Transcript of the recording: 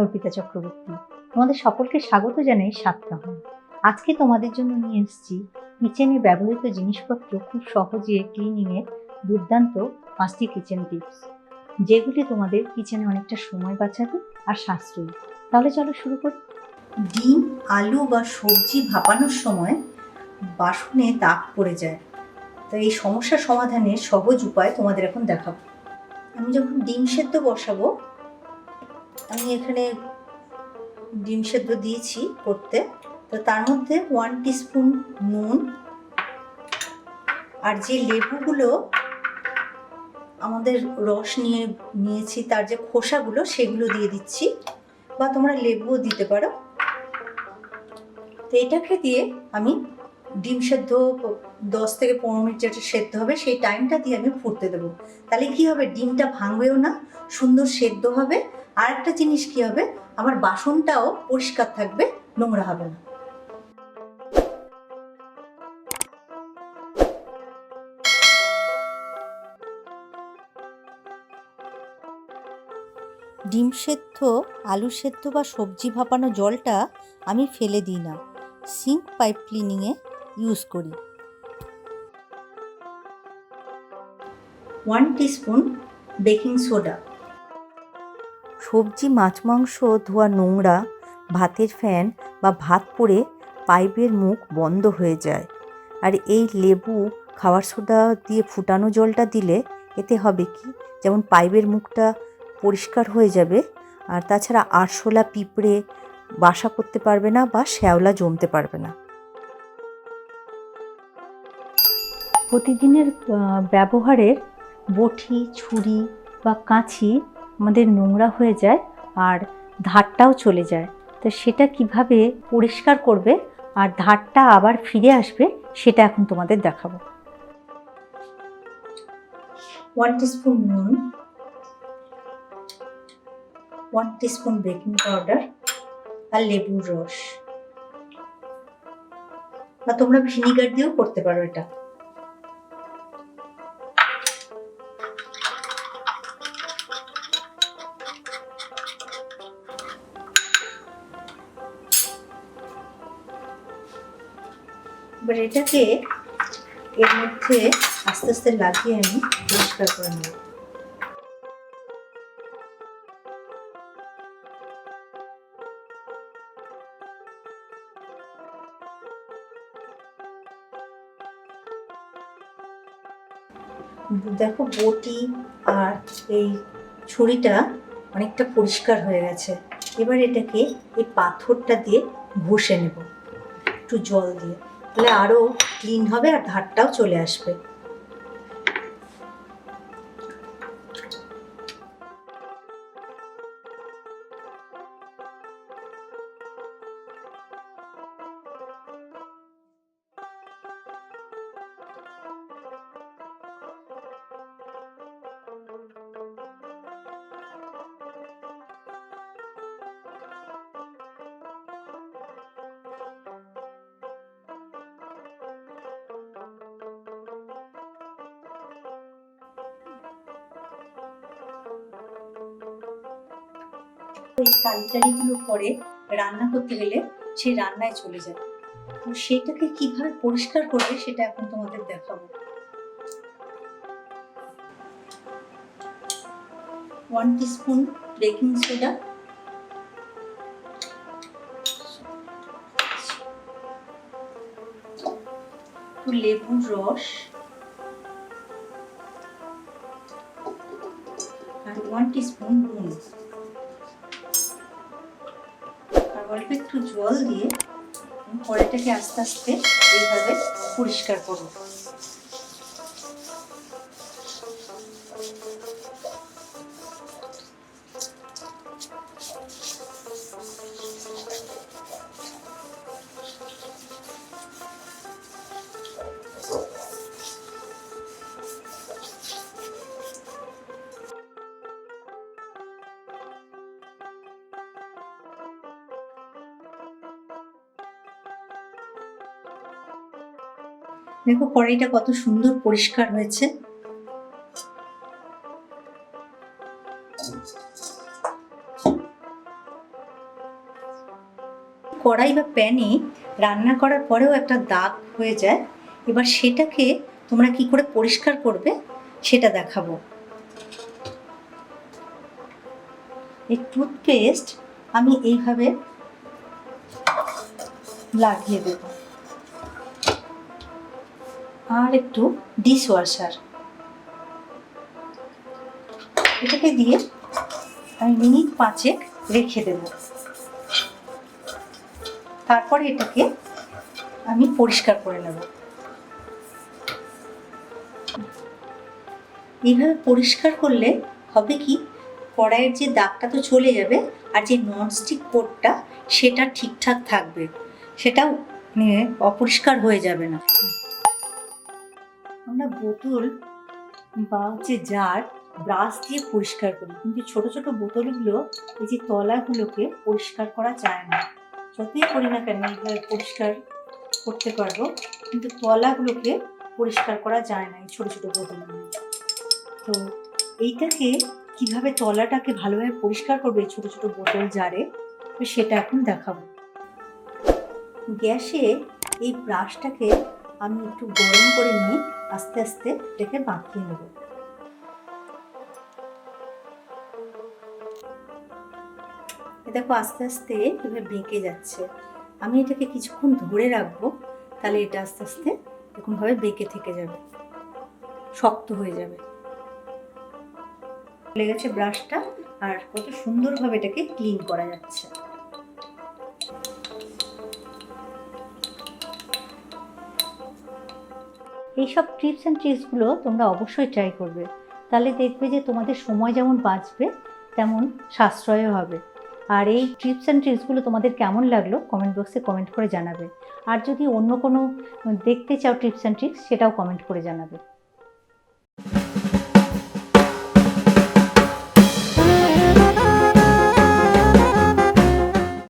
অর্পিতা চক্রবর্তী। তোমাদের সকলকে স্বাগত জানাই সৎকাহন। আজকে তোমাদের জন্য নিয়ে এসেছি কিচেনে ব্যবহৃত জিনিসপত্র খুব সহজে ক্লিনিংয়ের দুর্দান্ত 5টি কিচেন টিপস, যেগুলি তোমাদের কিচেনে অনেকটা সময় বাঁচাবে আর সাশ্রয়ী। তাহলে চলো শুরু করি। ডিম, আলু বা সবজি ভাপানোর সময় বাসনে দাগ পড়ে যায়, তো এই সমস্যা সমাধানের সহজ উপায় তোমাদের এখন দেখাবো। আমি যখন ডিম সেদ্ধ বসাবো, আমি এখানে ডিম সেদ্ধ দিয়েছি করতে, তো তার মধ্যে 1 টিস্পুন নুন আর যে লেবুগুলো আমাদের রস নিয়েছি তার যে খোসাগুলো সেগুলো দিয়ে দিচ্ছি, বা তোমরা লেবুও দিতে পারো। তো এটাকে দিয়ে আমি ডিম সেদ্ধ 10 থেকে 15 মিনিট যেটা সেদ্ধ হবে সেই টাইমটা দিয়ে আমি ফুটতে দেবো। তাহলে কি হবে, ডিমটা ভাঙবেও না, সুন্দর সেদ্ধ হবে। আর একটা জিনিস কি হবে, আমার বাসনটাও পরিষ্কার থাকবে, নোংরা হবে না। ডিম সেদ্ধ, আলু সেদ্ধ বা সবজি ভাপানো জলটা আমি ফেলে দিই না, সিঙ্ক পাইপ ক্লিনিংয়ে ইউজ করি। 1 টিস্পুন বেকিং সোডা। সবজি, মাছ, মাংস ধোয়া নোংরা, ভাতের ফ্যান বা ভাত পড়ে পাইপের মুখ বন্ধ হয়ে যায়। আর এই লেবু, খাবার সোডা দিয়ে ফুটানো জলটা দিলে এতে হবে কি, যেমন পাইপের মুখটা পরিষ্কার হয়ে যাবে, আর তাছাড়া আরশোলা, পিঁপড়ে বাসা করতে পারবে না বা শ্যাওলা জমতে পারবে না। প্রতিদিনের ব্যবহারের বটি, ছুরি বা কাঁচি আমাদের নোংরা হয়ে যায় আর ধারটাও চলে যায়। তো সেটা কিভাবে পরিষ্কার করবে আর ধারটা আবার ফিরে আসবে সেটা এখন তোমাদের দেখাবো। 1 টিস্পুন নুন, 1 টিস্পুন বেকিং পাউডার আর লেবুর রস, বা তোমরা ভিনিগার দিয়েও করতে পারো এটা। এবার এটাকে এর মধ্যে আস্তে আস্তে লাগিয়ে আমি পরিষ্কার করে নেব। দেখো, বটি আর এই ছুরিটা অনেকটা পরিষ্কার হয়ে গেছে। এবার এটাকে এই পাথরটা দিয়ে ঘষে নেব একটু জল দিয়ে, তাহলে আরও ক্লিন হবে আর ধারটাও চলে আসবে। এই কালিটালিগুলো পরে রান্না করতে গেলে সেই রান্নায় চলে যায়, তো সেটাকে কিভাবে পরিষ্কার করবে সেটা এখন তোমাদের দেখাবো। 1 টিস্পুন বেকিং সোডা, লেবুর রস আর 1 টিস্পুন নুন, আর অল্প একটু জল দিয়ে কড়াইটাকে আস্তে আস্তে এইভাবে পরিষ্কার করব। দেখো কড়াইটা কত সুন্দর পরিষ্কার হয়েছে। কড়াই বা প্যানে রান্না করার পরেও একটা দাগ হয়ে যায়, এবার সেটাকে তোমরা কি করে পরিষ্কার করবে সেটা দেখাবো। এই টুথপেস্ট আমি এইভাবে লাগিয়ে দেব, আর একটু ডিশওয়াশার, এটাকে দিয়ে আমি মিনিট 5 রেখে দেব। তারপরে এটাকে আমি পরিষ্কার করে নেব। এইভাবে পরিষ্কার করলে হবে কি, কড়াইয়ের যে দাগটা তো চলে যাবে, আর যে ননস্টিক কোটটা সেটা ঠিকঠাক থাকবে, সেটাও অপরিষ্কার হয়ে যাবে না। আমরা বোতল বা হচ্ছে জার ব্রাশ দিয়ে পরিষ্কার করি, কিন্তু ছোট ছোট বোতলগুলো এই যে তলাগুলোকে পরিষ্কার করা যায় না। যতই করি না কেন এইভাবে পরিষ্কার করতে পারবো, কিন্তু তলাগুলোকে পরিষ্কার করা যায় না এই ছোট ছোট বোতলগুলো। তো এইটাকে কিভাবে তলাটাকে ভালোভাবে পরিষ্কার করবে ছোট ছোট বোতল জারে, তো সেটা এখন দেখাবো। গ্যাসে এই ব্রাশটাকে আমি একটু গরম করে নিয়ে আস্তে আস্তে এটাকে বাঁকিয়ে নেব। দেখো আস্তে আস্তে এভাবে বেঁকে যাচ্ছে। আমি এটাকে কিছুক্ষণ ধরে রাখবো, তাহলে এটা আস্তে আস্তে এরকমভাবে বেঁকে থেকে যাবে, শক্ত হয়ে যাবে। লেগেছে ব্রাশটা, আর কত সুন্দরভাবে এটাকে ক্লিন করা যাচ্ছে। এইসব টিপস অ্যান্ড ট্রিক্সগুলো তোমরা অবশ্যই ট্রাই করবে, তাহলে দেখবে যে তোমাদের সময় যেমন বাঁচবে তেমন সাশ্রয়ও হবে। আর এই টিপস অ্যান্ড ট্রিক্সগুলো তোমাদের কেমন লাগলো কমেন্ট বক্সে কমেন্ট করে জানাবে। আর যদি অন্য কোনো দেখতে চাও টিপস অ্যান্ড ট্রিক্স, সেটাও কমেন্ট করে জানাবে।